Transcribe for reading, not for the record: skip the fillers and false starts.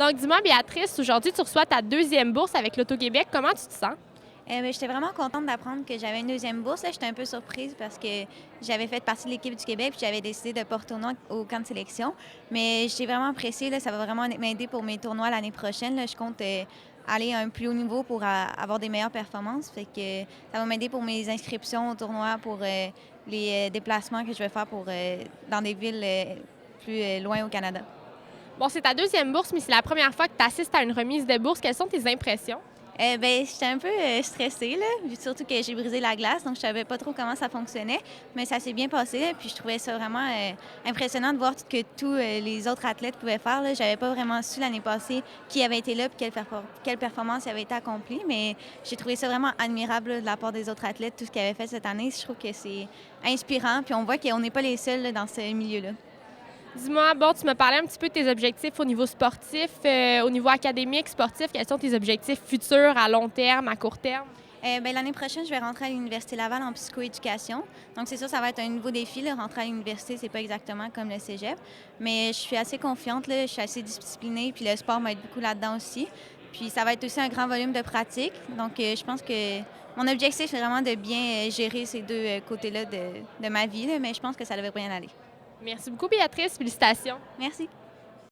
Donc, dis-moi, Béatrice, aujourd'hui, tu reçois ta deuxième bourse avec l'Auto-Québec. Comment tu te sens? J'étais vraiment contente d'apprendre que j'avais une deuxième bourse. Là, j'étais un peu surprise parce que j'avais fait partie de l'équipe du Québec puis j'avais décidé de ne pas retourner au camp de sélection. Mais j'ai vraiment apprécié. Là, ça va vraiment m'aider pour mes tournois l'année prochaine. Là, je compte aller à un plus haut niveau pour avoir des meilleures performances. Fait que ça va m'aider pour mes inscriptions au tournoi, pour les déplacements que je vais faire dans des villes plus loin au Canada. Bon, c'est ta deuxième bourse, mais c'est la première fois que tu assistes à une remise de bourse. Quelles sont tes impressions? J'étais un peu stressée, là, surtout que j'ai brisé la glace, donc je savais pas trop comment ça fonctionnait, mais ça s'est bien passé, là, puis je trouvais ça vraiment impressionnant de voir tout ce que tous les autres athlètes pouvaient faire. Là. J'avais pas vraiment su l'année passée qui avait été là et quelle performance avait été accomplie, mais j'ai trouvé ça vraiment admirable là, de la part des autres athlètes, tout ce qu'ils avaient fait cette année. Je trouve que c'est inspirant, puis on voit qu'on n'est pas les seuls là, dans ce milieu-là. Dis-moi, bon, tu me parlais un petit peu de tes objectifs au niveau sportif, au niveau académique, sportif. Quels sont tes objectifs futurs à long terme, à court terme? L'année prochaine, je vais rentrer à l'Université Laval en psychoéducation. Donc, c'est sûr, ça va être un nouveau défi. Là. Rentrer à l'université, c'est pas exactement comme le cégep. Mais je suis assez confiante, là. Je suis assez disciplinée, puis le sport m'aide beaucoup là-dedans aussi. Puis, ça va être aussi un grand volume de pratique. Donc, je pense que mon objectif, c'est vraiment de bien gérer ces deux côtés-là de ma vie. Là. Mais je pense que ça devrait bien aller. Merci beaucoup, Béatrice. Félicitations. Merci.